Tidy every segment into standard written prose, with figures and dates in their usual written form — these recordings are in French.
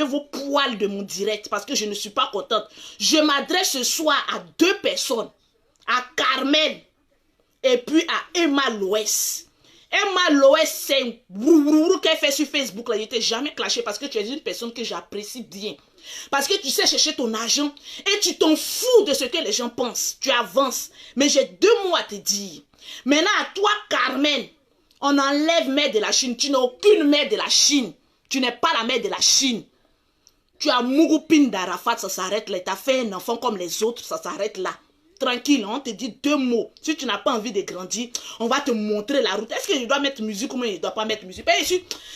vos poils de mon direct parce que je ne suis pas contente. Je m'adresse ce soir à deux personnes, à Carmen et puis à Emma Loès. Emma Loès, c'est un qu'elle fait sur Facebook. Là, je t'ai jamais clashé parce que tu es une personne que j'apprécie bien. Parce que tu sais chercher ton argent et tu t'en fous de ce que les gens pensent. Tu avances. Mais j'ai deux mots à te dire. Maintenant, à toi, Carmen, on enlève mère de la Chine. Tu n'as aucune mère de la Chine. Tu n'es pas la mère de la Chine. Tu as Mougoupine d'Arafat, ça s'arrête là. Tu as fait un enfant comme les autres, ça s'arrête là. Tranquille, on te dit deux mots. Si tu n'as pas envie de grandir, on va te montrer la route. Est-ce que je dois mettre musique ou je ne dois pas mettre musique?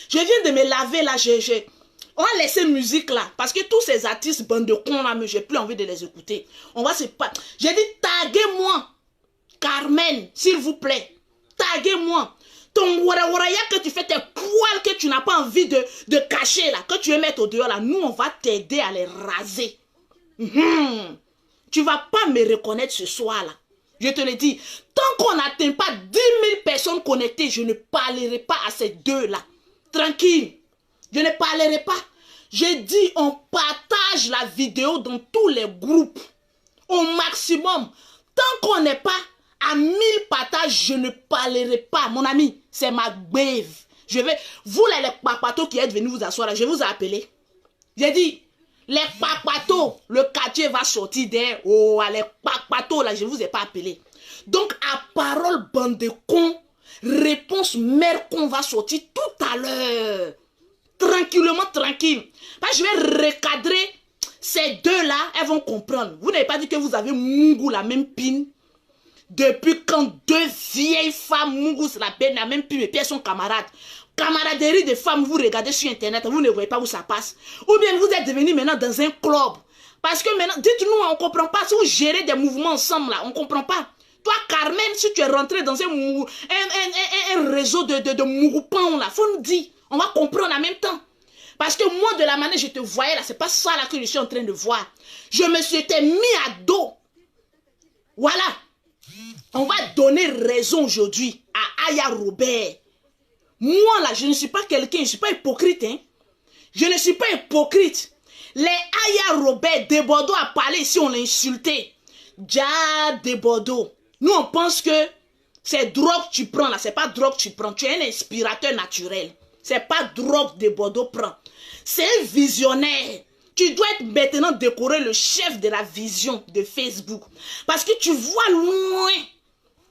Je viens de me laver là. On va laisser musique là. Parce que tous ces artistes, bande de cons là, j'ai plus envie de les écouter. On va se pas. J'ai dit taguez-moi. Carmen, s'il vous plaît. Taguez-moi. Ton waraya que tu fais, tes poils que tu n'as pas envie de cacher là, que tu veux mettre au dehors là, nous on va t'aider à les raser. Tu vas pas me reconnaître ce soir là. Je te le dis, tant qu'on n'atteint pas 10 000 personnes connectées, je ne parlerai pas à ces deux là. Tranquille, je ne parlerai pas. J'ai dit, on partage la vidéo dans tous les groupes au maximum. Tant qu'on n'est pas à 1000 partages, je ne parlerai pas. Mon ami, c'est ma bave. Vous là, les papatos qui êtes venus vous asseoir là, je vous ai appelé. J'ai dit, les papatos, le quartier va sortir d'air. Oh, les papatos là, je ne vous ai pas appelé. Donc, à parole, bande de cons, réponse mère con va sortir tout à l'heure. Tranquillement, tranquille. Je vais recadrer ces deux-là, elles vont comprendre. Vous n'avez pas dit que vous avez Mungu la même pine. Depuis quand deux vieilles femmes, Mungu la peine, la même pine, et puis elles sont camarades. Camaraderie de femmes, vous regardez sur internet, vous ne voyez pas où ça passe. Ou bien vous êtes devenus maintenant dans un club. Parce que maintenant, dites-nous, on ne comprend pas. Si vous gérez des mouvements ensemble, là, on ne comprend pas. Toi, Carmen, si tu es rentré dans un réseau de mougoupan, là, faut nous dire. On va comprendre en même temps. Parce que moi, de la manière je te voyais, là, c'est pas ça là que je suis en train de voir. Je me suis mis à dos. Voilà. On va donner raison aujourd'hui à Aya Robert. Moi, là, je ne suis pas quelqu'un, je ne suis pas hypocrite. Hein? Je ne suis pas hypocrite. Les Aya Robert de Bordeaux a parlé ici, on l'a insulté. Ja de Bordeaux. Nous, on pense que c'est drogue que tu prends, là. C'est pas drogue que tu prends. Tu es un inspirateur naturel. C'est pas drogue de Bordeaux prend. C'est un visionnaire. Tu dois être maintenant décoré le chef de la vision de Facebook. Parce que tu vois loin.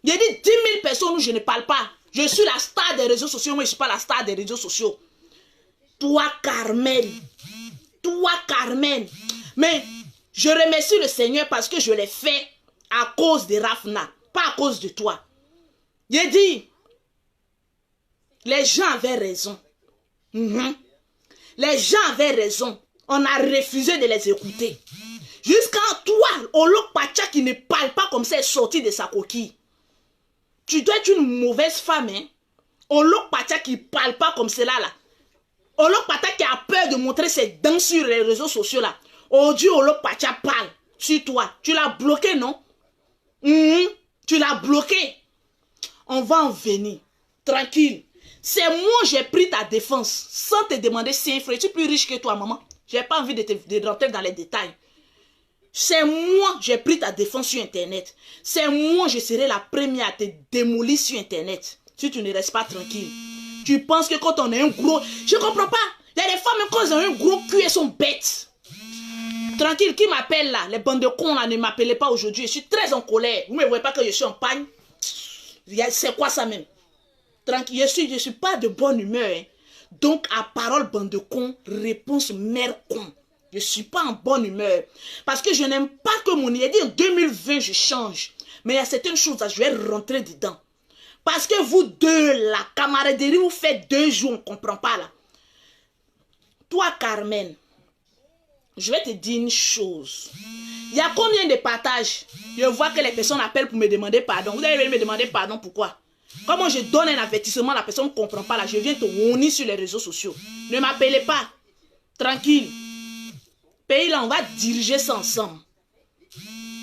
Il y a dit 10 000 personnes où je ne parle pas. Je suis la star des réseaux sociaux, mais je ne suis pas la star des réseaux sociaux. Toi, Carmen. Toi, Carmen. Mais je remercie le Seigneur parce que je l'ai fait à cause de Rafna, pas à cause de toi. J'ai dit, les gens avaient raison. Les gens avaient raison. On a refusé de les écouter. Jusqu'à toi, Olok Pacha qui ne parle pas comme ça est sorti de sa coquille. Tu dois être une mauvaise femme, hein. Olok Pacha qui ne parle pas comme cela, là. Olok Pacha qui a peur de montrer ses dents sur les réseaux sociaux, là. Aujourd'hui, Olok Pacha parle sur toi. Tu l'as bloqué, non? Tu l'as bloqué. On va en venir. Tranquille. C'est moi j'ai pris ta défense sans te demander si un frère. Tu es plus riche que toi, maman. J'ai pas envie de rentrer dans les détails. C'est moi j'ai pris ta défense sur internet. C'est moi je serai la première à te démolir sur internet. Si tu ne restes pas tranquille. Tu penses que quand on a un gros... Je comprends pas. Il y a des femmes quand elles ont un gros cul, elles sont bêtes. Tranquille, qui m'appelle là? Les bandes de cons là ne m'appelaient pas aujourd'hui. Je suis très en colère. Vous ne me voyez pas que je suis en pagne? C'est quoi ça même? Tranquille, je suis pas de bonne humeur. Hein. Donc, à parole bande de cons, réponse mère con. Je suis pas en bonne humeur. Parce que je n'aime pas que mon... Il a dit en 2020, je change. Mais il y a certaines choses, là, je vais rentrer dedans. Parce que vous deux, la camaraderie, vous faites 2 jours, on ne comprend pas là. Toi, Carmen, je vais te dire une chose. Il y a combien de partages? Je vois que les personnes appellent pour me demander pardon. Vous allez me demander pardon, pourquoi? Comment je donne un avertissement, la personne ne comprend pas là. Je viens te honner sur les réseaux sociaux. Ne m'appelez pas. Tranquille. Pays là, on va diriger ça ensemble.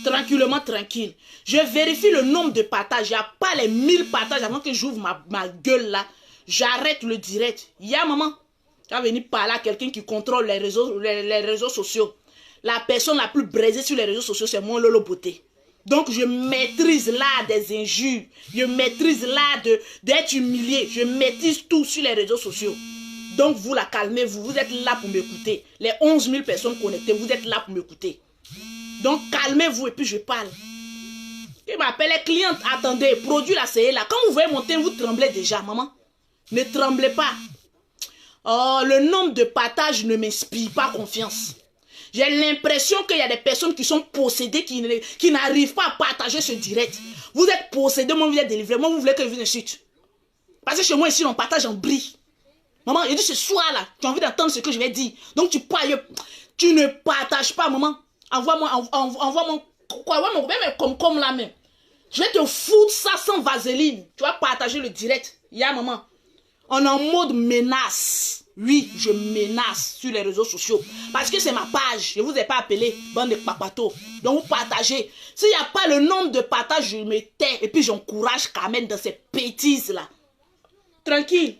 Tranquillement, tranquille. Je vérifie le nombre de partages. Il n'y a pas les 1000 partages avant que j'ouvre ma gueule là. J'arrête le direct. Ya maman. Tu vas venir parler à quelqu'un qui contrôle les réseaux sociaux. La personne la plus braisée sur les réseaux sociaux, c'est moi, Lolo Beauté. Donc, je maîtrise l'art des injures. Je maîtrise l'art d'être humilié. Je maîtrise tout sur les réseaux sociaux. Donc, vous la calmez-vous. Vous êtes là pour m'écouter. Les 11 000 personnes connectées, vous êtes là pour m'écouter. Donc, calmez-vous et puis je parle. Il m'appelle les clientes. Attendez, produit la CE là. Quand vous voyez mon teint, vous tremblez déjà, maman. Ne tremblez pas. Oh, le nombre de partages ne m'inspire pas confiance. J'ai l'impression qu'il y a des personnes qui sont possédées, qui n'arrivent pas à partager ce direct. Vous êtes possédés, moi vous êtes délivré. Moi vous voulez que je vienne insulte. Parce que chez moi ici, on partage en bris. Maman, il dit ce soir là, tu as envie d'entendre ce que je vais dire. Donc tu parles, tu ne partages pas, maman. Envoie-moi quoi, même comme là même. Je vais te foutre ça sans vaseline. Tu vas partager le direct. Maman. On est en mode menace. Oui, je menace sur les réseaux sociaux. Parce que c'est ma page. Je ne vous ai pas appelé bande de papatos. Donc vous partagez. S'il n'y a pas le nombre de partages, je me tais. Et puis j'encourage Carmen dans ces bêtises là. Tranquille.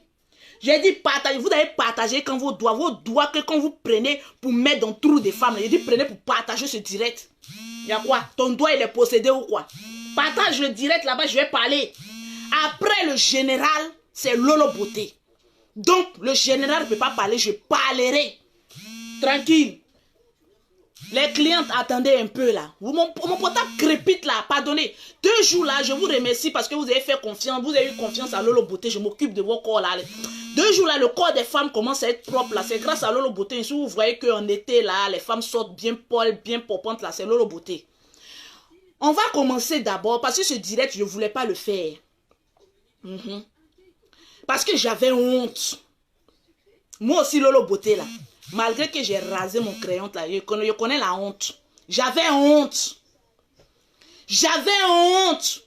J'ai dit partagez. Vous avez partagé quand vos doigts que quand vous prenez pour mettre dans le trou des femmes. J'ai dit prenez pour partager ce direct. Il y a quoi? Ton doigt il est possédé ou quoi? Partage le direct là-bas, je vais parler. Après le général, c'est Lolo Beauté. Donc, le général ne peut pas parler, je parlerai. Tranquille. Les clientes, attendez un peu là. Mon portable crépite là, pardonnez. 2 jours là, je vous remercie parce que vous avez fait confiance. Vous avez eu confiance à Lolo Beauté. Je m'occupe de vos corps là. 2 jours là, le corps des femmes commence à être propre là. C'est grâce à Lolo Beauté. Si vous voyez qu'en été là, les femmes sortent bien poils, bien popantes là, c'est Lolo Beauté. On va commencer d'abord parce que ce direct, je ne voulais pas le faire. Parce que j'avais honte. Moi aussi, Lolo Beauté là. Malgré que j'ai rasé mon crayon là, je connais la honte. J'avais honte. J'avais honte.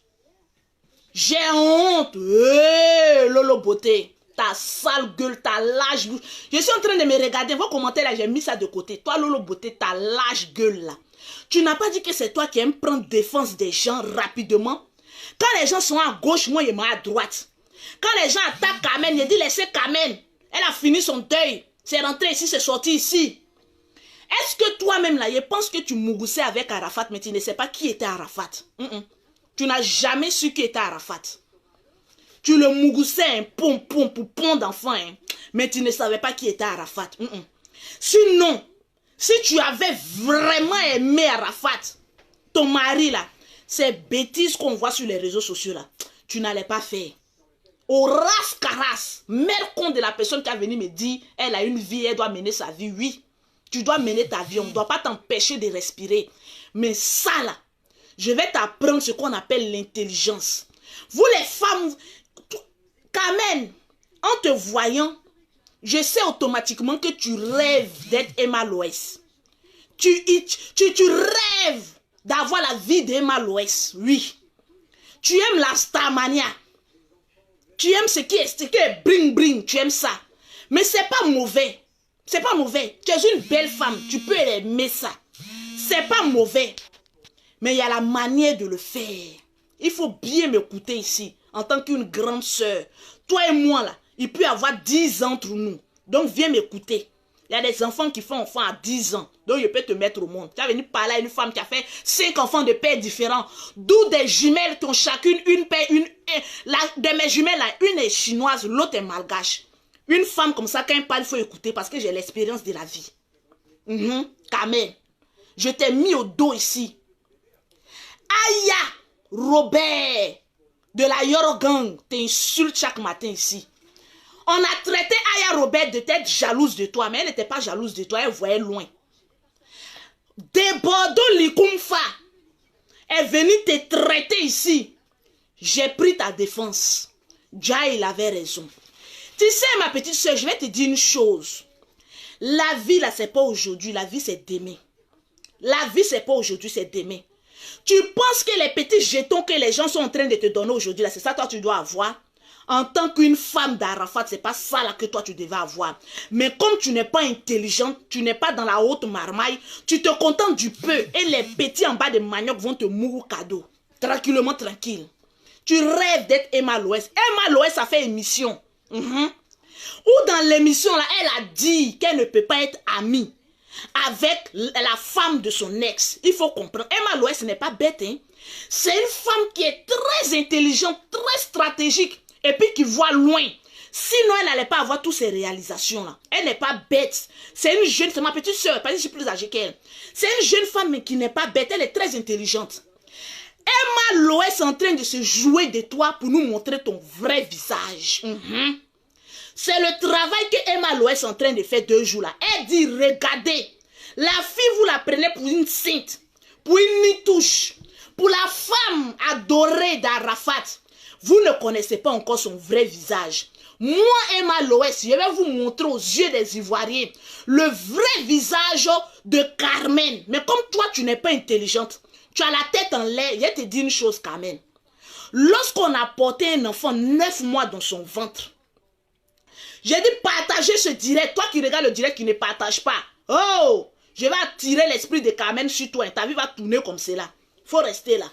J'ai honte. Hey, Lolo Beauté. Ta sale gueule, ta lâche bouche. Je suis en train de me regarder. Vos commentaires là, j'ai mis ça de côté. Toi, Lolo Beauté, ta lâche gueule là. Tu n'as pas dit que c'est toi qui aimes prendre défense des gens rapidement. Quand les gens sont à gauche, moi, je suis à droite. Quand les gens attaquent Carmen, il dit laissez Carmen. Elle a fini son deuil. C'est rentré ici, c'est sorti ici. Est-ce que toi-même là, je pense que tu mougoussais avec Arafat, mais tu ne sais pas qui était Arafat. Tu n'as jamais su qui était Arafat. Tu le mougoussais un pom d'enfant, hein, mais tu ne savais pas qui était Arafat. Sinon, si tu avais vraiment aimé Arafat, ton mari là, ces bêtises qu'on voit sur les réseaux sociaux là, tu n'allais pas faire. Au ras-caras, mère con de la personne qui a venu me dire, elle a une vie, elle doit mener sa vie. Oui, tu dois mener ta vie, on ne doit pas t'empêcher de respirer. Mais ça là, je vais t'apprendre ce qu'on appelle l'intelligence. Vous les femmes, Carmen, en te voyant, je sais automatiquement que tu rêves d'être Emma Loès. Tu rêves d'avoir la vie d'Emma Loès, oui. Tu aimes la starmania. Tu aimes ce qui est bling bling, tu aimes ça. Mais c'est pas mauvais. C'est pas mauvais. Tu es une belle femme, tu peux aimer ça. C'est pas mauvais. Mais il y a la manière de le faire. Il faut bien m'écouter ici, en tant qu'une grande sœur. Toi et moi là, il peut y avoir 10 ans entre nous. Donc viens m'écouter. Il y a des enfants qui font enfants à 10 ans. Donc je peux te mettre au monde. Tu as venu parler à une femme qui a fait 5 enfants de pères différents. D'où des jumelles qui ont chacune une paire. De mes jumelles là, une est chinoise, l'autre est malgache. Une femme comme ça, quand elle parle, il faut écouter parce que j'ai l'expérience de la vie. Carmen, je t'ai mis au dos ici. Aya, Robert, de la Yoro Gang, t'insulte chaque matin ici. On a traité Aya Robert de tête jalouse de toi, mais elle n'était pas jalouse de toi, elle voyait loin. Debordo Likumfa est venu te traiter ici. J'ai pris ta défense. Jai, il avait raison. Tu sais, ma petite soeur, je vais te dire une chose. La vie, là, c'est pas aujourd'hui. La vie, c'est demain. La vie, c'est pas aujourd'hui, c'est demain. Tu penses que les petits jetons que les gens sont en train de te donner aujourd'hui, là, c'est ça, toi, tu dois avoir? En tant qu'une femme d'Arafat, c'est pas ça là que toi tu devais avoir. Mais comme tu n'es pas intelligente, tu n'es pas dans la haute marmaille, tu te contentes du peu et les petits en bas de manioc vont te mourir cadeau. Tranquillement, tranquille. Tu rêves d'être Emma Loès. Emma Loès a fait émission. Ou dans l'émission, là, elle a dit qu'elle ne peut pas être amie avec la femme de son ex. Il faut comprendre. Emma Loès n'est pas bête. Hein? C'est une femme qui est très intelligente, très stratégique, et puis qui voit loin. Sinon, elle n'allait pas avoir toutes ces réalisations-là. Elle n'est pas bête. C'est une jeune, c'est ma petite soeur, parce que je suis plus âgée qu'elle. C'est une jeune femme mais qui n'est pas bête. Elle est très intelligente. Emma Loès est en train de se jouer de toi pour nous montrer ton vrai visage. C'est le travail que Emma Loès est en train de faire 2 jours là. Elle dit, regardez, la fille, vous la prenez pour une sainte, pour une nitouche, pour la femme adorée d'Arafat. Vous ne connaissez pas encore son vrai visage. Moi, Emma Loès, je vais vous montrer aux yeux des Ivoiriens le vrai visage de Carmen. Mais comme toi, tu n'es pas intelligente, tu as la tête en l'air, je vais te dire une chose, Carmen. Lorsqu'on a porté un enfant 9 mois dans son ventre, j'ai dit partagez ce direct. Toi qui regardes le direct qui ne partage pas. Oh, je vais attirer l'esprit de Carmen sur toi. Ta vie va tourner comme cela. Faut rester là.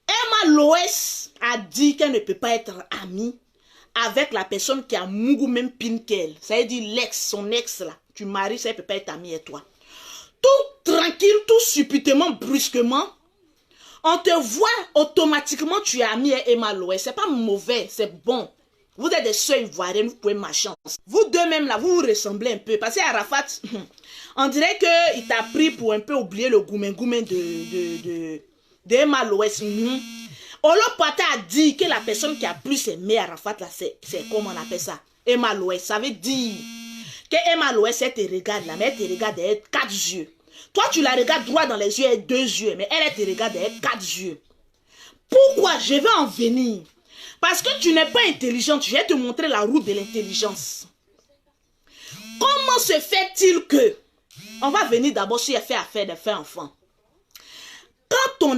Emma Loès a dit qu'elle ne peut pas être amie avec la personne qui a Mougou même pin qu'elle. Ça veut dire l'ex, son ex là. Tu maries, ça ne peut pas être amie avec toi. Tout tranquille, tout subitement, brusquement, on te voit automatiquement, tu es amie avec Emma Loès. C'est pas mauvais, c'est bon. Vous êtes des sœurs ivoiriennes, vous pouvez ma chance. Vous deux même là, vous vous ressemblez un peu. Parce qu'Arafat, on dirait qu'il t'a pris pour un peu oublier le goumen de Emma Loès. Olo Pata a dit que la personne qui a plus aimé Arafat là, c'est comment on appelle ça? Emma Loès. Ça veut dire que Emma Loès, elle te regarde là, mais elle te regarde avec 4 yeux. Toi, tu la regardes droit dans les yeux avec 2 yeux, mais elle te regarde avec 4 yeux. Pourquoi? Je vais en venir. Parce que tu n'es pas intelligente, je vais te montrer la route de l'intelligence. Comment se fait-il que, on va venir d'abord sur fait affaire de faire enfant. Quand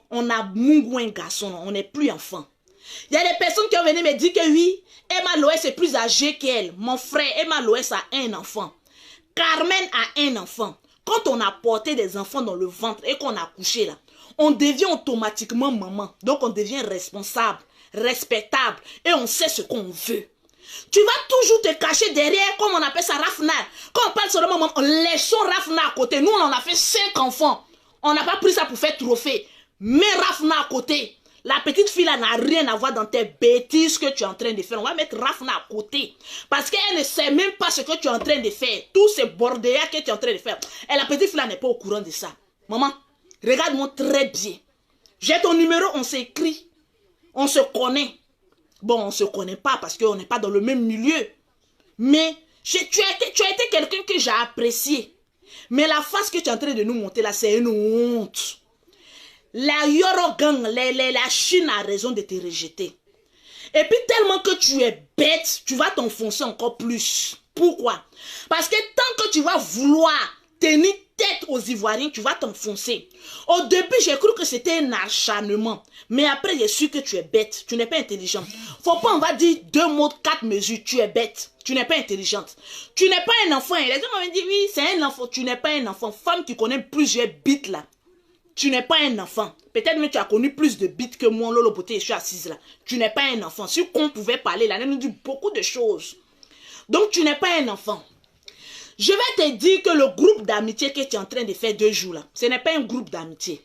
on a Mougou un garçon, on n'est plus enfant. Il y a des personnes qui ont venu me dire que oui, Emma Loès est plus âgée qu'elle. Mon frère, Emma Loès a un enfant. Carmen a un enfant. Quand on a porté des enfants dans le ventre et qu'on a couché là, on devient automatiquement maman. Donc on devient responsable, respectable et on sait ce qu'on veut. Tu vas toujours te cacher derrière, comme on appelle ça, Rafna. Quand on parle seulement maman, laissons Rafna à côté. Nous, on en a fait 5 enfants. On n'a pas pris ça pour faire trophée. Mets Rafna à côté. La petite fille là n'a rien à voir dans tes bêtises que tu es en train de faire. On va mettre Rafna à côté. Parce qu'elle ne sait même pas ce que tu es en train de faire. Tous ces bordéas que tu es en train de faire. Et la petite fille là n'est pas au courant de ça. Maman, regarde-moi très bien. J'ai ton numéro, on s'écrit. On se connaît. Bon, on ne se connaît pas parce qu'on n'est pas dans le même milieu. Mais tu as été quelqu'un que j'ai apprécié. Mais la face que tu es en train de nous monter là, c'est une honte. La Yoro Gang, la Chine a raison de te rejeter. Et puis tellement que tu es bête, tu vas t'enfoncer encore plus. Pourquoi? Parce que tant que tu vas vouloir tenir tête aux Ivoiriens, tu vas t'enfoncer. Au début, j'ai cru que c'était un acharnement. Mais après, j'ai su que tu es bête. Tu n'es pas intelligente. Faut pas, on va dire 2 mots, 4 mesures. Tu es bête. Tu n'es pas intelligente. Tu n'es pas un enfant. Les gens m'ont dit, oui, c'est un enfant. Tu n'es pas un enfant. Femme qui connaît plusieurs bits là. Tu n'es pas un enfant. Peut-être même tu as connu plus de bits que moi, Lolo Beauté, je suis assise là. Tu n'es pas un enfant. Si on pouvait parler là, elle nous dit beaucoup de choses. Donc, tu n'es pas un enfant. Je vais te dire que le groupe d'amitié que tu es en train de faire 2 jours là, ce n'est pas un groupe d'amitié.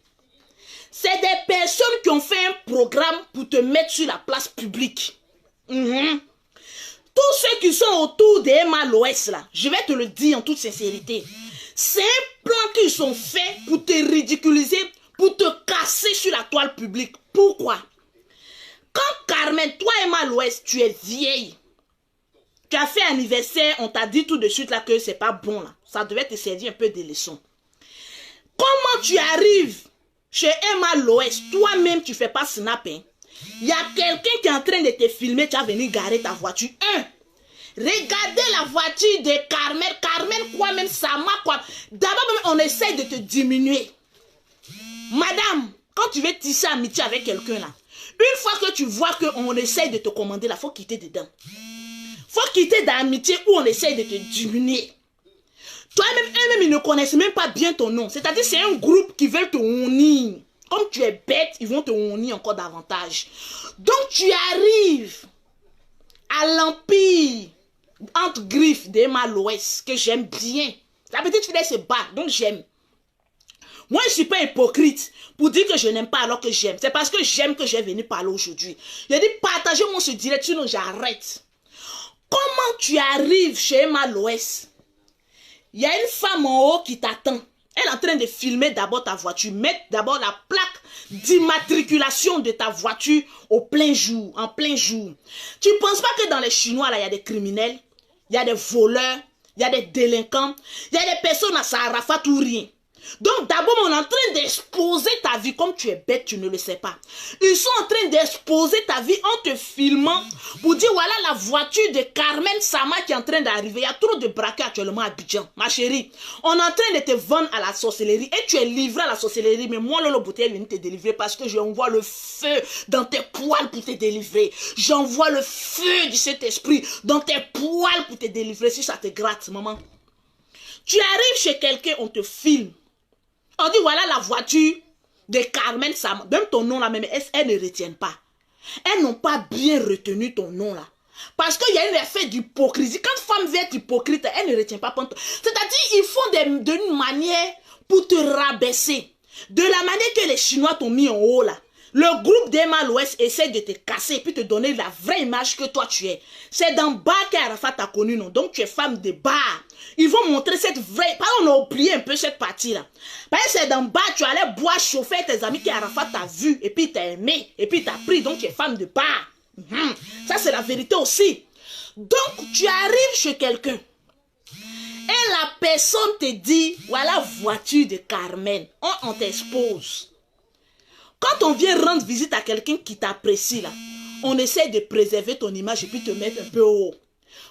C'est des personnes qui ont fait un programme pour te mettre sur la place publique. Tous ceux qui sont autour d'Emma Loès là, je vais te le dire en toute sincérité. C'est un plan qu'ils sont faits pour te ridiculiser, pour te casser sur la toile publique. Pourquoi? Quand Carmen, toi Emma Loès, tu es vieille. Tu as fait anniversaire, on t'a dit tout de suite là que c'est pas bon là. Ça devait te servir un peu de leçon. Comment tu arrives chez Emma Loès, toi-même tu fais pas snap, hein? Il y a quelqu'un qui est en train de te filmer, tu as venu garer ta voiture. Regardez la voiture de Carmen. Carmen quoi même, Sama quoi. D'abord même on essaie de te diminuer. Madame, quand tu veux tisser amitié avec quelqu'un là, une fois que tu vois qu'on essaie de te commander là, faut quitter dedans. Faut quitter d'amitié où on essaie de te diminuer. Toi-même, eux-mêmes, ils ne connaissent même pas bien ton nom. C'est-à-dire, c'est un groupe qui veut te honir. Comme tu es bête, ils vont te honir encore davantage. Donc, tu arrives à l'empire entre griffes d'Emma Loès, que j'aime bien. La petite fille, elle se bat, donc j'aime. Moi, je ne suis pas hypocrite pour dire que je n'aime pas alors que j'aime. C'est parce que j'aime que j'ai venu parler aujourd'hui. J'ai dit, partagez-moi ce direct, sinon j'arrête. Comment tu arrives chez Emma Loès? Il y a une femme en haut qui t'attend. Elle est en train de filmer d'abord ta voiture. Mettre d'abord la plaque d'immatriculation de ta voiture au plein jour, en plein jour. Tu ne penses pas que dans les Chinois, là, il y a des criminels, il y a des voleurs, il y a des délinquants, il y a des personnes à Sarafat ou rien. Donc d'abord, on est en train d'exposer ta vie comme tu es bête, tu ne le sais pas. Ils sont en train d'exposer ta vie en te filmant pour dire voilà la voiture de Carmen Sama qui est en train d'arriver. Il y a trop de braquets actuellement à Abidjan. Ma chérie, on est en train de te vendre à la sorcellerie et tu es livré à la sorcellerie. Mais moi, Lolo Beauté est venu te délivrer parce que j'envoie le feu dans tes poils pour te délivrer. J'envoie le feu du Saint-Esprit dans tes poils pour te délivrer si ça te gratte, maman. Tu arrives chez quelqu'un, on te filme. On dit, voilà la voiture de Carmen Sama. Même ton nom là, même, elles ne retiennent pas. Elles n'ont pas bien retenu ton nom là. Parce qu'il y a un effet d'hypocrisie. Quand une femme veut être hypocrite, elle ne retient pas. C'est-à-dire, ils font d'une manière pour te rabaisser. De la manière que les Chinois t'ont mis en haut là. Le groupe d'Emma Loès essaie de te casser et puis te donner la vraie image que toi tu es. C'est d'en bas qu'Arafat t'a connu, non? Donc tu es femme de bas. Ils vont montrer cette vraie... Pardon, on a oublié un peu cette partie-là. Parce que c'est d'en bas, tu allais boire, chauffer tes amis qu'Arafat t'a vu et puis t'a aimé et puis t'a pris. Donc tu es femme de bas. Ça c'est la vérité aussi. Donc tu arrives chez quelqu'un et la personne te dit, voilà voiture de Carmen. On t'expose. Quand on vient rendre visite à quelqu'un qui t'apprécie là, on essaie de préserver ton image et puis te mettre un peu haut.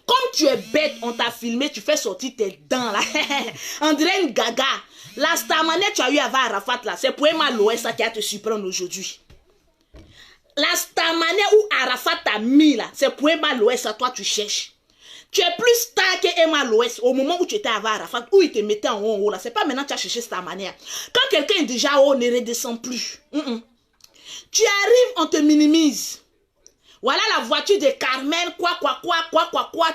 Comme tu es bête, on t'a filmé, tu fais sortir tes dents là. On dirait une gaga. La starmania tu as eu avant Arafat là, c'est pour Emma Loès qui a te surprendre aujourd'hui. La starmania où Arafat t'a mis là, c'est pour Emma Loès, toi tu cherches. Tu es plus star que Emma Loès au moment où tu étais avant Arafat, où il te mettait en haut là. C'est pas maintenant que tu as cherché starmania. Quand quelqu'un est déjà haut, ne redescend plus. Tu arrives, on te minimise. Voilà la voiture de Carmen, quoi,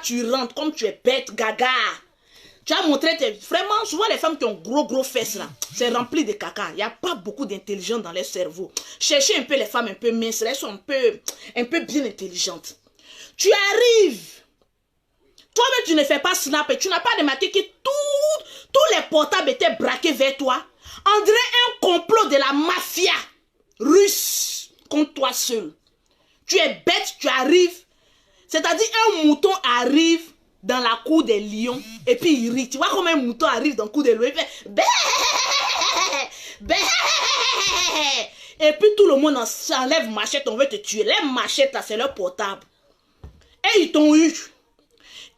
tu rentres comme tu es bête, gaga. Tu as montré tes... Vraiment, souvent les femmes qui ont gros fesses là, c'est rempli de caca. Il n'y a pas beaucoup d'intelligence dans leur cerveau. Cherchez un peu les femmes un peu minces, elles sont un peu bien intelligentes. Tu arrives. Toi-même, tu ne fais pas snap et tu n'as pas remarqué que tous les portables étaient braqués vers toi. On dirait un complot de la mafia russe contre toi seul. Tu es bête, tu arrives. C'est-à-dire un mouton arrive dans la cour des lions et puis il rit. Tu vois comment un mouton arrive dans la cour des lions et fait bé, bé. Et puis tout le monde s'enlève machette, on veut te tuer. Les machettes là, c'est leur portable. Et ils t'ont eu.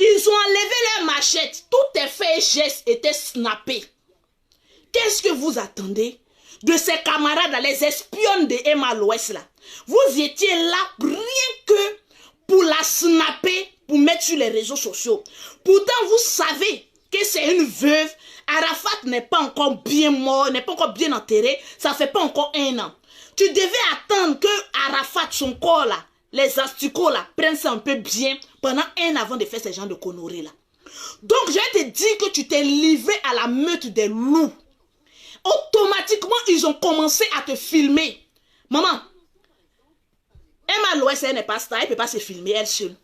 Ils ont enlevé les machettes. Tous tes faits et gestes étaient snappés. Qu'est-ce que vous attendez de ces camarades là, les espionnes de Emma Loès là? Vous étiez là rien que pour la snapper, pour mettre sur les réseaux sociaux. Pourtant, vous savez que c'est une veuve. Arafat n'est pas encore bien mort, n'est pas encore bien enterré. Ça fait pas encore 1 an. Tu devais attendre que Arafat, son corps là, les asticots là, prennent ça un peu bien pendant 1 an avant de faire ce genre de conneries là. Donc, je te dis que tu t'es livré à la meute des loups. Automatiquement, ils ont commencé à te filmer. Maman, Emma Loès, elle n'est pas star, elle ne peut pas se filmer elle seule.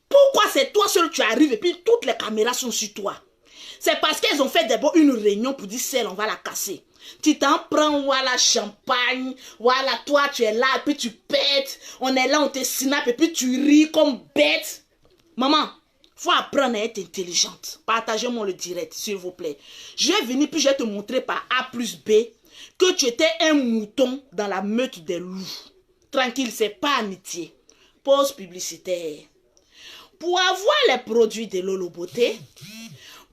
Pourquoi c'est toi seul tu arrives et puis toutes les caméras sont sur toi? C'est parce qu'elles ont fait d'abord une réunion pour dire celle, on va la casser. Tu t'en prends, voilà, champagne, voilà, toi tu es là et puis tu pètes. On est là, on te snap et puis tu ris comme bête. Maman, faut apprendre à être intelligente. Partagez-moi le direct, s'il vous plaît. Je vais venir puis je vais te montrer par A plus B que tu étais un mouton dans la meute des loups. Tranquille, c'est pas amitié. Pause publicitaire. Pour avoir les produits de Lolo Beauté,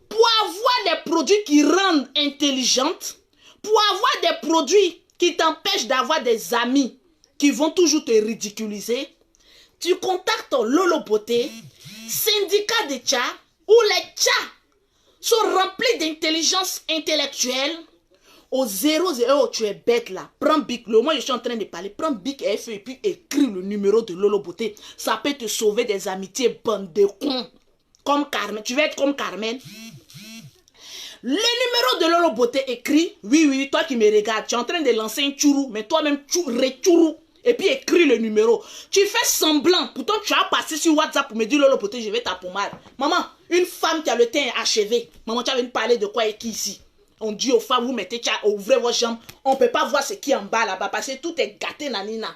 pour avoir des produits qui rendent intelligente, pour avoir des produits qui t'empêchent d'avoir des amis qui vont toujours te ridiculiser, tu contactes Lolo Beauté, syndicat de tchats, où les tchats sont remplis d'intelligence intellectuelle, Au 00, tu es bête là. Prends Bic. Le moment où je suis en train de parler, prends Bic et feuille et puis écris le numéro de Lolo Beauté. Ça peut te sauver des amitiés, bande de cons. Comme Carmen. Tu veux être comme Carmen? Le numéro de Lolo Beauté écrit. Oui, oui, toi qui me regardes, tu es en train de lancer un chourou, mais toi-même, tu re-chourou. Et puis écris le numéro. Tu fais semblant. Pourtant, tu as passé sur WhatsApp pour me dire Lolo Beauté, je vais ta pommade. Maman, une femme qui a le teint achevé. Maman, tu as venu parler de quoi et qui ici? On dit aux femmes, vous mettez, ouvrez vos jambes. On ne peut pas voir ce qui est en bas là-bas parce que tout est gâté, nanina.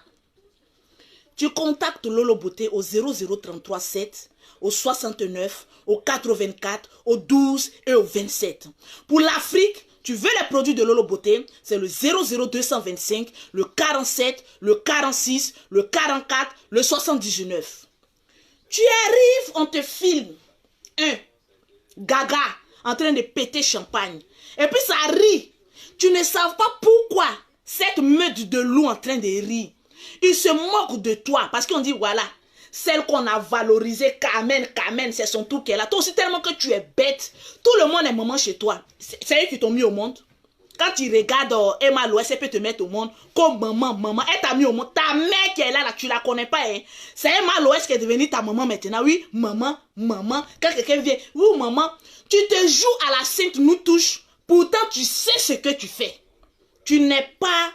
Tu contactes Lolo Beauté au 0033 7, au 69, au 84, au 12 et au 27. Pour l'Afrique, tu veux les produits de Lolo Beauté, c'est le 00225, le 47, le 46, le 44, le 79. Tu arrives, on te filme. Gaga en train de péter champagne. Et puis ça rit. Tu ne sais pas pourquoi cette meute de loups en train de rire. Ils se moquent de toi parce qu'on dit voilà, celle qu'on a valorisée, Carmen, c'est son tour qui est là. Toi aussi tellement que tu es bête. Tout le monde est maman chez toi. C'est eux qui t'ont mis au monde. Quand tu regardes Emma Loès, elle peut te mettre au monde comme maman. Elle t'a mis au monde. Ta mère qui est là, tu la connais pas. Hein? C'est Emma Loès qui est devenue ta maman maintenant. Oui, maman. Quand quelqu'un vient, oui, maman, tu te joues à la sainte nous touche. Pourtant, tu sais ce que tu fais. Tu n'es pas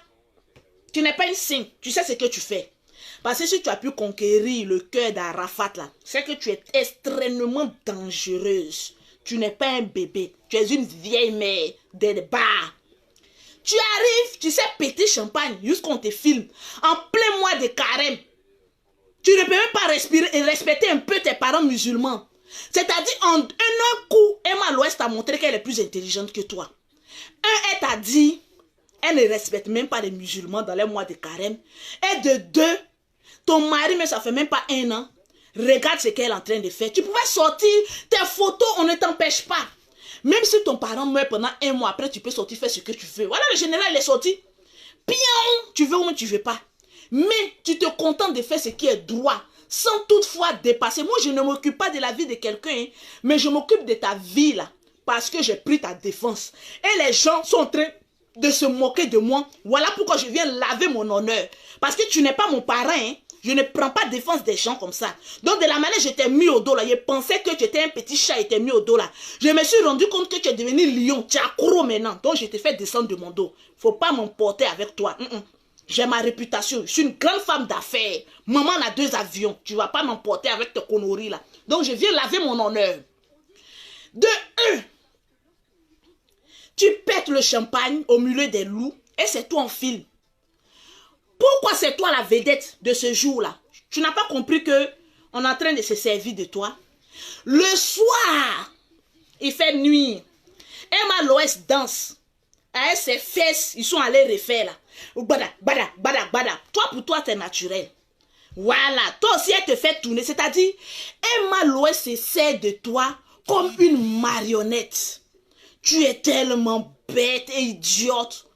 une sainte. Tu sais ce que tu fais. Parce que si tu as pu conquérir le cœur d'Arafat là, c'est que tu es extrêmement dangereuse. Tu n'es pas un bébé. Tu es une vieille mère des bars. Tu arrives, tu sais péter champagne jusqu'on te filme. En plein mois de carême. Tu ne peux même pas respirer et respecter un peu tes parents musulmans. C'est-à-dire, en un coup, Emma Loès t'a montré qu'elle est plus intelligente que toi. Elle t'a dit, elle ne respecte même pas les musulmans dans les mois de carême. Et de deux, ton mari, mais ça fait même pas 1 an. Regarde ce qu'elle est en train de faire. Tu pouvais sortir tes photos, on ne t'empêche pas. Même si ton parent meurt pendant 1 mois, après tu peux sortir faire ce que tu veux. Voilà, le général il est sorti. Pion, tu veux ou tu veux pas. Mais tu te contentes de faire ce qui est droit, sans toutefois dépasser. Moi, je ne m'occupe pas de la vie de quelqu'un, hein, mais je m'occupe de ta vie là, parce que j'ai pris ta défense. Et les gens sont en train de se moquer de moi. Voilà pourquoi je viens laver mon honneur. Parce que tu n'es pas mon parent, hein. Je ne prends pas défense des gens comme ça. Donc de la manière je t'ai mis au dos là, je pensais que tu étais un petit chat et t'ai mis au dos là. Je me suis rendu compte que tu es devenu lion, tu es accro maintenant. Donc je t'ai fait descendre de mon dos. Faut pas m'emporter avec toi. J'ai ma réputation, je suis une grande femme d'affaires. Maman a 2 avions, tu vas pas m'emporter avec tes conneries là. Donc je viens laver mon honneur. De 1, tu pètes le champagne au milieu des loups et c'est toi en film. Pourquoi c'est toi la vedette de ce jour-là? Tu n'as pas compris que on est en train de se servir de toi? Le soir, il fait nuit. Emma Loès danse. Avec ses fesses, ils sont allés refaire là. Bada. Toi, pour toi, c'est naturel. Voilà. Toi aussi, elle te fait tourner. C'est-à-dire, Emma Loès se sert de toi comme une marionnette. Tu es tellement bête et idiote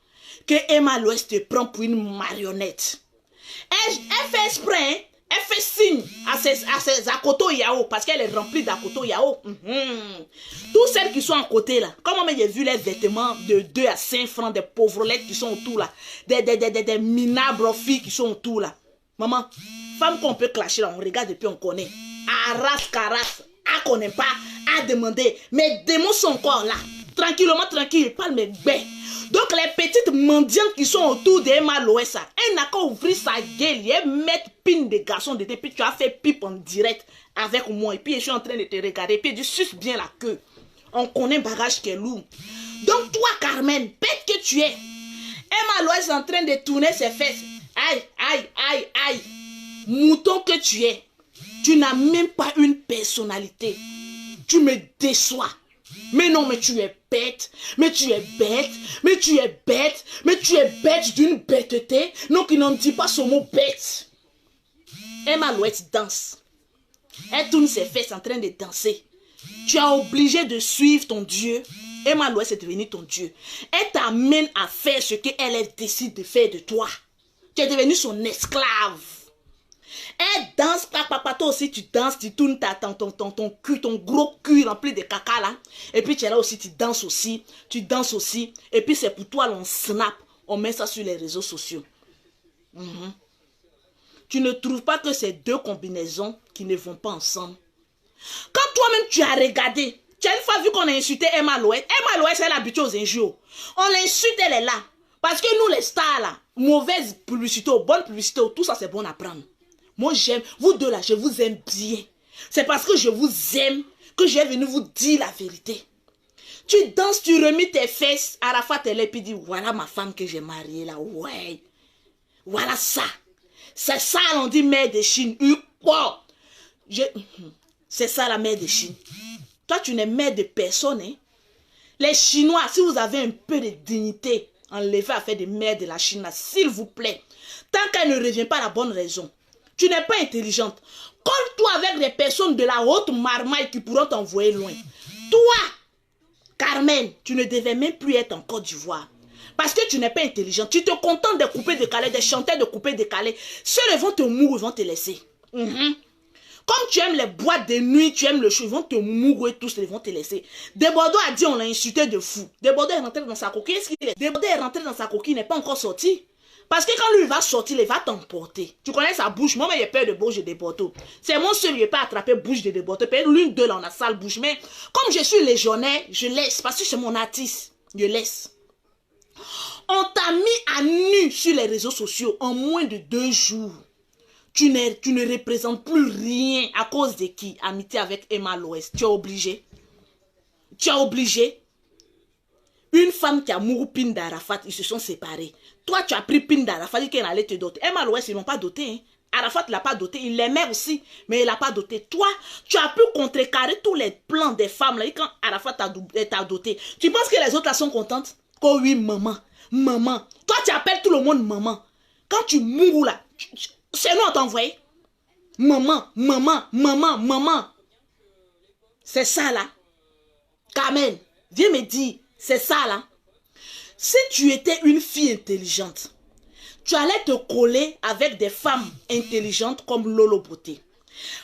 que Emma Loès te prend pour une marionnette. Elle fait exprès, hein? Elle fait signe à ses Akoto Yao parce qu'elle est remplie d'Akoto Yao. Tous celles qui sont à côté là, comment j'ai vu les vêtements de 2 à 5 francs, des pauvrettes qui sont autour là, des minables filles qui sont autour là. Maman, femme qu'on peut clasher là, on regarde et puis on connaît. Arras, caras, à connaît pas, à demander. Mes démons sont encore là. Tranquillement, tranquille, parle mes bêtes. Donc les petites mendiantes qui sont autour d'Emma Loès, elle n'a qu'à ouvrir sa gueule et mettre pin de garçon dedans. Puis tu as fait pipe en direct avec moi. Et puis je suis en train de te regarder. Et puis tu suces bien la queue. On connaît un bagage qui est lourd. Donc toi Carmen, bête que tu es, Emma Loès est en train de tourner ses fesses. Aïe. Mouton que tu es. Tu n'as même pas une personnalité. Tu me déçois. Mais non, mais tu es bête, mais tu es bête d'une bêteté. Non, qui n'en dit pas ce mot bête. Emma Loès danse. Elle tourne ses fesses en train de danser. Tu es obligé de suivre ton Dieu. Emma Loès est devenue ton Dieu. Elle t'amène à faire ce qu'elle décide de faire de toi. Tu es devenu son esclave. Elle danse, papa, toi aussi tu danses, tu tournes ton cul, ton gros cul rempli de caca là. Et puis tu es là aussi, tu danses aussi. Et puis c'est pour toi, on snap, on met ça sur les réseaux sociaux. Tu ne trouves pas que ces deux combinaisons qui ne vont pas ensemble. Quand toi-même tu as regardé, tu as une fois vu qu'on a insulté Emma Loès. Emma Loès, elle est habituée aux injures. On l'insulte, elle est là. Parce que nous les stars là, mauvaise publicité ou bonne publicité, tout ça c'est bon à prendre. Moi j'aime, vous deux là, je vous aime bien. C'est parce que je vous aime que je vais venir vous dire la vérité. Tu danses, tu remis tes fesses, Arafat elle est puis dit, voilà ma femme que j'ai mariée là, ouais. Voilà ça. C'est ça on dit mère de Chine. Quoi? C'est ça la mère de Chine. Toi tu n'es mère de personne. Hein? Les Chinois, si vous avez un peu de dignité, enlevez à faire des mères de la Chine, s'il vous plaît. Tant qu'elle ne revient pas à la bonne raison. Tu n'es pas intelligente. Colle-toi avec des personnes de la haute marmaille qui pourront t'envoyer loin. Toi, Carmen, tu ne devais même plus être en Côte d'Ivoire. Parce que tu n'es pas intelligente. Tu te contentes de couper décalé, de chanter de couper décalé. Ceux-là vont te mourir, ils vont te laisser. Comme tu aimes les boîtes de nuit, tu aimes le show, ils vont te mourir tous, ils vont te laisser. Desbordeaux a dit on l'a insulté de fou. Desbordeaux est rentré dans sa coquille. Desbordeaux est rentré dans sa coquille, il n'est pas encore sorti. Parce que quand lui va sortir, il va t'emporter. Tu connais sa bouche. Moi, j'ai peur de bouche de Desbordeaux. C'est mon seul, il n'a pas attrapé bouche de Desbordeaux. Peut-être l'une d'eux, là, on a sale bouche. Mais comme je suis légionnaire, je laisse. Parce que c'est mon artiste. Je laisse. On t'a mis à nu sur les réseaux sociaux en moins de 2 jours. Tu ne représentes plus rien. À cause de qui? Amitié avec Emma Loès. Tu es obligé. Tu es obligé. Une femme qui a mouru Pin d'Arafat, ils se sont séparés. Toi, tu as pris Pin d'Arafat, il dit qu'elle allait te doter. Emma Loès, ils n'ont pas doté. Hein. Arafat ne l'a pas doté. Il l'aimait aussi, mais il ne l'a pas doté. Toi, tu as pu contrecarrer tous les plans des femmes là, quand Arafat t'a doté. Tu penses que les autres là sont contentes? Oh oui, maman. Maman. Toi, tu appelles tout le monde maman. Quand tu mourras là, c'est nous on t'a envoyé. Maman, maman, maman, maman. C'est ça là. Carmen, viens me dire. C'est ça là. Si tu étais une fille intelligente, tu allais te coller avec des femmes intelligentes comme Lolo Beauté.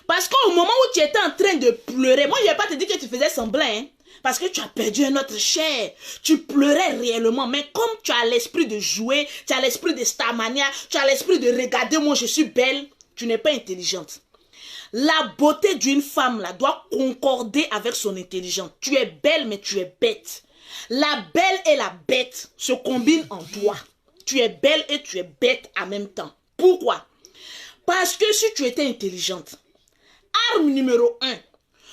Parce qu'au moment où tu étais en train de pleurer, moi je ne vais pas te dire que tu faisais semblant, hein, parce que tu as perdu un autre cher. Tu pleurais réellement, mais comme tu as l'esprit de jouer, tu as l'esprit de Starmania, tu as l'esprit de regarder, moi je suis belle, tu n'es pas intelligente. La beauté d'une femme là doit concorder avec son intelligence. Tu es belle, mais tu es bête. La belle et la bête se combinent en toi. Tu es belle et tu es bête en même temps. Pourquoi? Parce que si tu étais intelligente, arme numéro 1,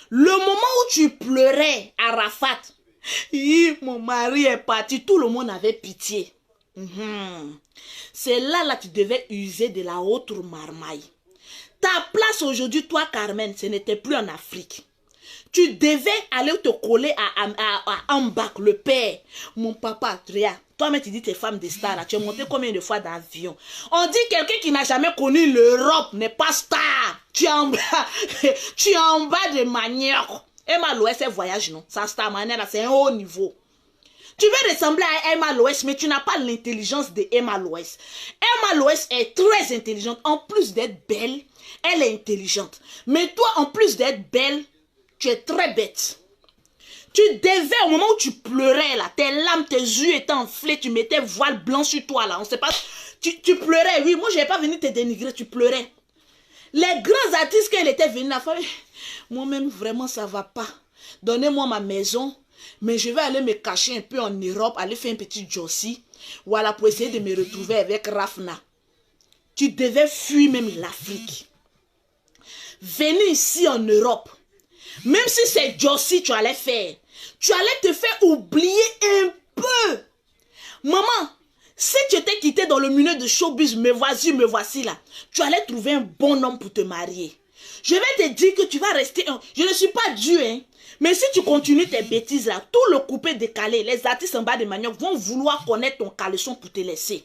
le moment où tu pleurais à Arafat, mon mari est parti, tout le monde avait pitié. C'est là tu devais user de la haute marmaille. Ta place aujourd'hui, toi Carmen, ce n'était plus en Afrique. Tu devais aller te coller à Ambak, le père. Mon papa, Tria, toi-même tu dis tes femmes de star, là, tu es monté combien de fois d'avion? On dit quelqu'un qui n'a jamais connu l'Europe n'est pas star. Tu es en bas de manioc. Emma Loès, elle voyage, non? Ça, star manière, c'est un haut niveau. Tu veux ressembler à Emma Loès, mais tu n'as pas l'intelligence de Emma Loès. Emma Loès est très intelligente. En plus d'être belle, elle est intelligente. Mais toi, en plus d'être belle, tu es très bête. Tu devais, au moment où tu pleurais, là, tes larmes, tes yeux étaient enflés, tu mettais voile blanc sur toi, là, on sait pas. Tu pleurais, oui, moi, je n'ai pas venu te dénigrer, tu pleurais. Les grands artistes, quand ils étaient venus, la famille, moi-même, vraiment, ça va pas. Donnez-moi ma maison, mais je vais aller me cacher un peu en Europe, aller faire un petit Jossi, voilà, pour essayer de me retrouver avec Rafna. Tu devais fuir même l'Afrique. Venir ici en Europe. Même si c'est Jossi, tu allais faire. Tu allais te faire oublier un peu. Maman, si tu t'es quitté dans le milieu de showbiz, me voici là. Tu allais trouver un bon homme pour te marier. Je vais te dire que tu vas rester... Je ne suis pas Dieu, hein. Mais si tu continues tes bêtises là, tout le coupé décalé, les artistes en bas de manioc vont vouloir connaître ton caleçon pour te laisser.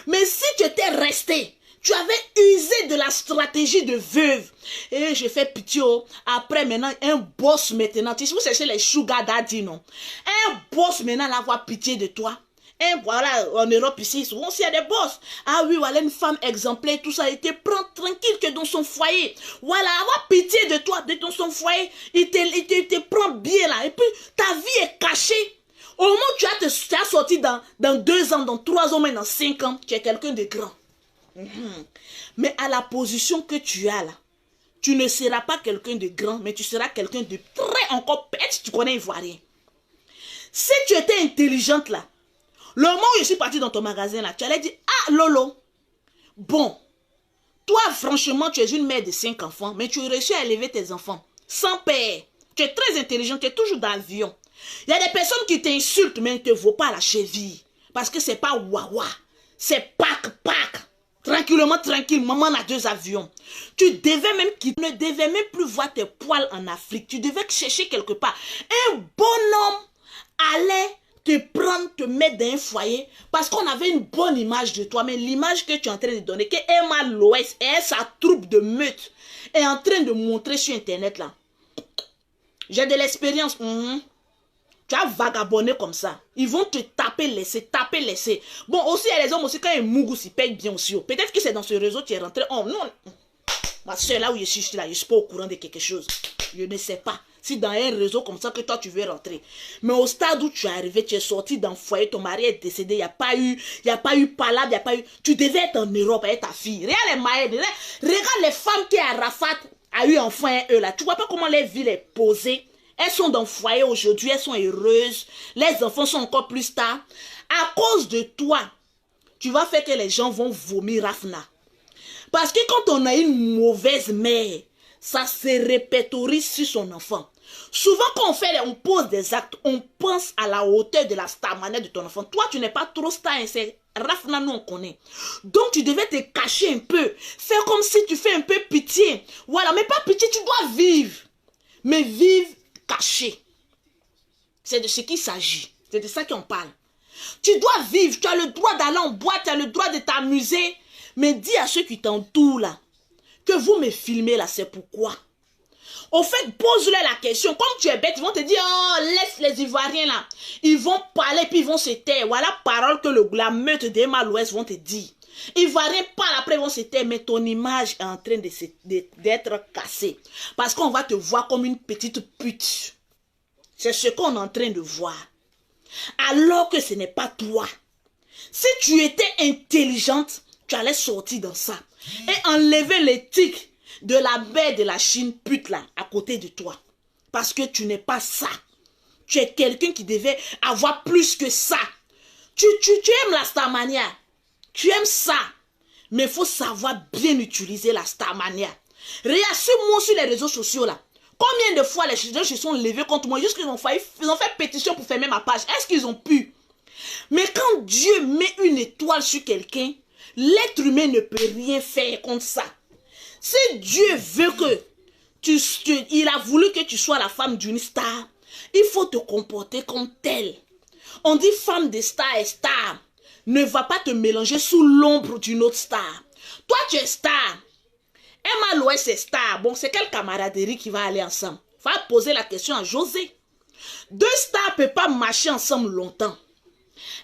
Mais si tu étais resté... Tu avais usé de la stratégie de veuve. Et je fais pitié. Après, maintenant, un boss maintenant. Tu sais, vous cherchez les sugar daddy, non? Un boss maintenant, là, avoir pitié de toi. Et voilà, en Europe ici, souvent, s'il y a des boss. Ah oui, voilà, une femme exemplaire, tout ça, il te prend tranquille que dans son foyer. Voilà, avoir pitié de toi, de ton foyer, il te prend bien là. Et puis, ta vie est cachée. Au moment où tu as sorti dans 2 ans, dans 3 ans, mais dans 5 ans, tu es quelqu'un de grand. Mais à la position que tu as là, tu ne seras pas quelqu'un de grand, mais tu seras quelqu'un de très encore pète, tu connais Ivoirien. Si tu étais intelligente là, le moment où je suis partie dans ton magasin là, tu allais dire, ah Lolo, bon, toi franchement tu es une mère de 5 enfants, mais tu as réussi à élever tes enfants sans père. Tu es très intelligente, tu es toujours dans l'avion. Il y a des personnes qui t'insultent, mais ne te vaut pas la cheville. Parce que c'est pas wawa, c'est pack. Tranquillement, tranquille, maman a 2 avions. Tu ne devais même plus voir tes poils en Afrique. Tu devais chercher quelque part. Un bonhomme allait te prendre, te mettre dans un foyer parce qu'on avait une bonne image de toi. Mais l'image que tu es en train de donner, que Emma Loès et sa troupe de meute est en train de montrer sur Internet là. J'ai de l'expérience. Tu as vagabondé comme ça. Ils vont te taper, laisser. Bon, aussi, il y a les hommes aussi, quand ils mougou, ils payent bien aussi. Peut-être que c'est dans ce réseau que tu es rentré. Oh non. Ma soeur, là où je suis là, je ne suis pas au courant de quelque chose. Je ne sais pas. Si dans un réseau comme ça que toi, tu veux rentrer. Mais au stade où tu es arrivé, tu es sorti d'un foyer, ton mari est décédé, il n'y a pas eu palabre, il n'y a pas eu... Tu devais être en Europe avec ta fille. Regarde les maïs, regarde les femmes qui Arafat a eu enfant, eux là. Tu vois pas comment les villes est posée. Elles sont dans le foyer aujourd'hui, elles sont heureuses. Les enfants sont encore plus stars. À cause de toi, tu vas faire que les gens vont vomir Rafna. Parce que quand on a une mauvaise mère, ça se répertorie sur son enfant. Souvent quand on pose des actes, on pense à la hauteur de la starmania de ton enfant. Toi, tu n'es pas trop star, c'est Rafna, nous on connaît. Donc tu devais te cacher un peu. Faire comme si tu fais un peu pitié. Voilà, mais pas pitié, tu dois vivre. Mais vivre caché. C'est de ce qu'il s'agit. C'est de ça qu'on parle. Tu dois vivre. Tu as le droit d'aller en boîte. Tu as le droit de t'amuser. Mais dis à ceux qui t'entourent là que vous me filmez là, c'est pourquoi. Au fait, pose-leur la question. Comme tu es bête, ils vont te dire, oh, laisse les Ivoiriens là. Ils vont parler puis ils vont se taire. Voilà la parole que la meute d'Emma Loès vont te dire. Ivoiriens parlent, après ils vont se taire, mais ton image est en train d'être cassée. Parce qu'on va te voir comme une petite pute. C'est ce qu'on est en train de voir. Alors que ce n'est pas toi. Si tu étais intelligente, tu allais sortir dans ça. Et enlever l'éthique de la baie de la Chine pute là, à côté de toi. Parce que tu n'es pas ça. Tu es quelqu'un qui devait avoir plus que ça. Tu aimes la starmania. Tu aimes ça. Mais il faut savoir bien utiliser la starmania. Regarde, suis-moi sur les réseaux sociaux là. Combien de fois les gens se sont levés contre moi, juste qu'ils ont fait pétition pour fermer ma page. Est-ce qu'ils ont pu? Mais quand Dieu met une étoile sur quelqu'un, l'être humain ne peut rien faire contre ça. Si Dieu veut que il a voulu que tu sois la femme d'une star, il faut te comporter comme telle. On dit femme de star est star. Ne va pas te mélanger sous l'ombre d'une autre star. Toi, tu es star. Emma Loès est star. Bon, c'est quelle camaraderie qui va aller ensemble? Va poser la question à José. 2 stars ne peuvent pas marcher ensemble longtemps.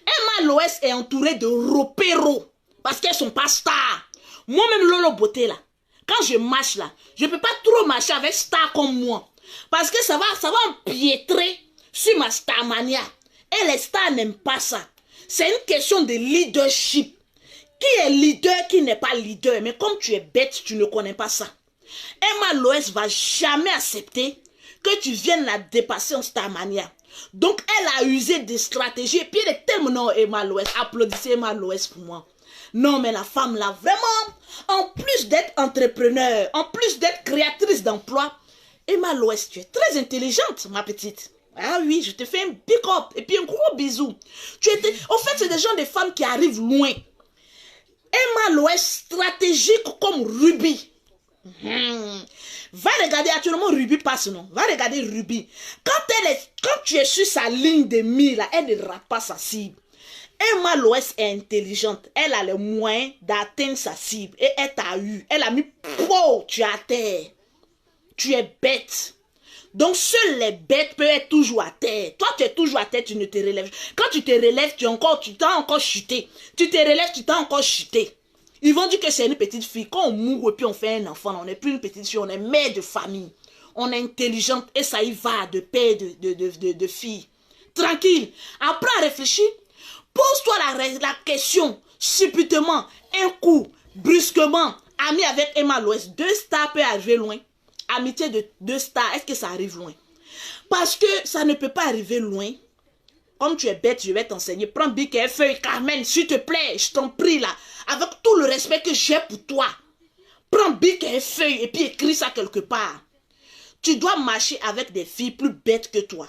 Emma Loès est entourée de ropéros parce qu'elles ne sont pas stars. Moi-même, Lolo Beauté, là, quand je marche là, je ne peux pas trop marcher avec star comme moi. Parce que ça va empiétrer sur ma starmania. Et les stars n'aiment pas ça. C'est une question de leadership. Qui est leader, qui n'est pas leader? Mais comme tu es bête, tu ne connais pas ça. Emma Loès va jamais accepter que tu viennes la dépasser en starmania. Donc, elle a usé des stratégies. Et puis, elle est tellement... Non, Emma Loès, applaudissez Emma Loès pour moi. Non, mais la femme là, vraiment, en plus d'être entrepreneur, en plus d'être créatrice d'emploi, Emma Loès, tu es très intelligente, ma petite. Ah oui, je te fais un big up et puis un gros bisou. En fait, c'est des gens, des femmes qui arrivent loin. Emma Loès, stratégique comme Ruby. Va regarder, actuellement Ruby passe, non? Va regarder Ruby. Quand tu es sur sa ligne de mire, là, elle ne rate pas sa cible. Emma Loès est intelligente. Elle a les moyens d'atteindre sa cible. Et elle t'a eu. Elle a mis, tu es à terre. Tu es bête. Donc, seules les bêtes peuvent être toujours à terre. Toi, tu es toujours à terre, tu ne te relèves. Quand tu te relèves, tu t'as encore chuté. Tu te relèves, tu t'as encore chuté. Ils vont dire que c'est une petite fille. Quand on mourra et puis on fait un enfant, on n'est plus une petite fille, on est mère de famille. On est intelligente et ça y va de père, de fille. Tranquille. Apprends à réfléchir. Pose-toi la question subitement, un coup, brusquement. Ami avec Emma Loès, 2 stars peuvent arriver loin. Amitié de 2 stars, est-ce que ça arrive loin? Parce que ça ne peut pas arriver loin. Comme tu es bête, je vais t'enseigner. Prends bic et feuille, Carmen, s'il te plaît, je t'en prie là. Avec tout le respect que j'ai pour toi. Prends bic et feuille et puis écris ça quelque part. Tu dois marcher avec des filles plus bêtes que toi.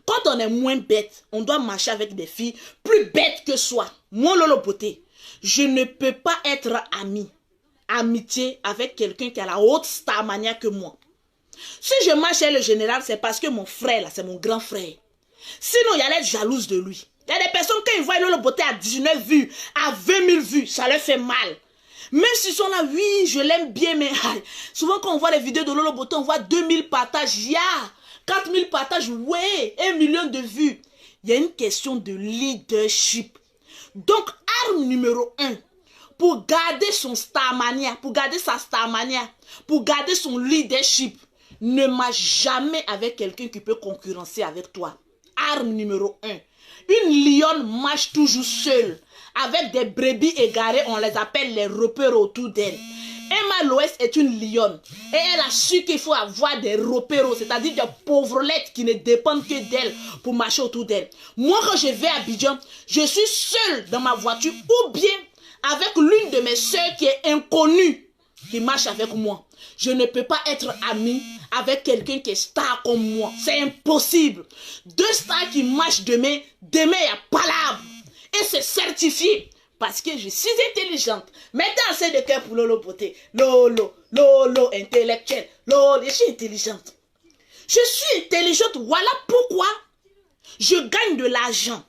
Quand on est moins bête, on doit marcher avec des filles plus bêtes que soi. Moi, Lolo Beauté, je ne peux pas être amitié avec quelqu'un qui a la haute starmania que moi. Si je marche avec le général, c'est parce que mon frère, là, c'est mon grand frère. Sinon, il y a l'air jalouse de lui. Il y a des personnes, quand ils voient Lolo Beauté à 19 vues, à 20 000 vues, ça leur fait mal. Même s'ils sont là, oui, je l'aime bien, mais souvent quand on voit les vidéos de Lolo Beauté, on voit 2000 partages, 4000 partages, ouais, 1 million de vues. Il y a une question de leadership. Donc, arme numéro 1, pour garder son starmania, pour garder sa starmania, pour garder son leadership, ne marche jamais avec quelqu'un qui peut concurrencer avec toi. Arme numéro 1. Une lionne marche toujours seule. Avec des brebis égarées, on les appelle les repères autour d'elle. Emma Loès est une lionne. Et elle a su qu'il faut avoir des repères, c'est-à-dire des pauvrelettes qui ne dépendent que d'elle pour marcher autour d'elle. Moi, quand je vais à Abidjan, je suis seule dans ma voiture ou bien avec l'une de mes soeurs qui est inconnue, qui marche avec moi. Je ne peux pas être amie avec quelqu'un qui est star comme moi. C'est impossible. 2 stars qui marchent demain, il n'y a pas l'arbre. Et c'est certifié. Parce que je suis intelligente. Mettez assez de cœur pour Lolo Beauté. Lolo, intellectuel. Lolo, je suis intelligente. Je suis intelligente. Voilà pourquoi je gagne de l'argent.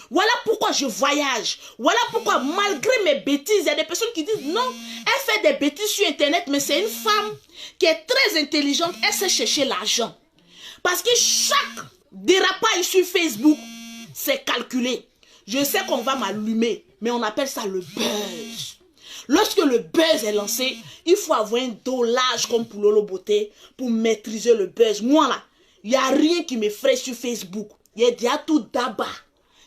Voilà pourquoi je voyage. Voilà pourquoi, malgré mes bêtises, il y a des personnes qui disent non, elle fait des bêtises sur Internet, mais c'est une femme qui est très intelligente. Elle sait chercher l'argent. Parce que chaque dérapage sur Facebook, c'est calculé. Je sais qu'on va m'allumer, mais on appelle ça le buzz. Lorsque le buzz est lancé, il faut avoir un dos large comme pour Lolo Beauté pour maîtriser le buzz. Moi là, il n'y a rien qui m'effraie sur Facebook. Il y a tout d'abord.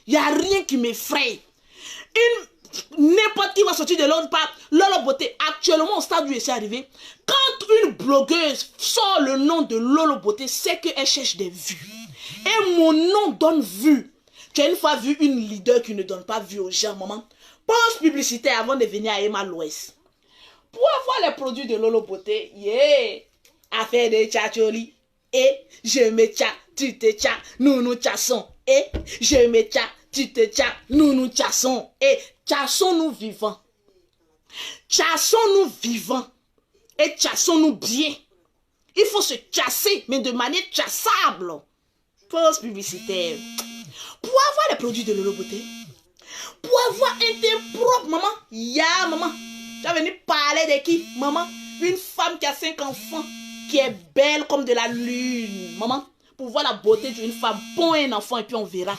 Il n'y a rien qui m'effraie. N'importe qui va sortir de l'autre part. Lolo Beauté, actuellement au stade où je suis arrivé, quand une blogueuse sort le nom de Lolo Beauté, c'est qu'elle cherche des vues. Et mon nom donne vue. Tu as une fois vu une leader qui ne donne pas vue aux gens, maman? Pause publicitaire avant de venir à Emma Loès. Pour avoir les produits de Lolo Beauté, affaire de tchatcholi. Et je me tcha, tu te tcha, nous tchassons. Et je me tcha, tu te tcha, nous tchassons. Et tchassons-nous vivants. Tchassons-nous vivants. Et tchassons-nous bien. Il faut se chasser, mais de manière chassable. Pause publicitaire. Pour avoir les produits de Lolo Beauté, pour avoir un teint propre, maman, maman, tu vas venir parler de qui, maman? Une femme qui a 5 enfants, qui est belle comme de la lune, maman. Pour voir la beauté d'une femme, pon un enfant et puis on verra.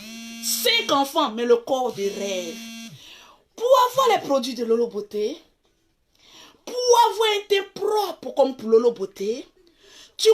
5 enfants, mais le corps de rêve. Pour avoir les produits de Lolo Beauté, pour avoir un teint propre comme pour Lolo Beauté, tu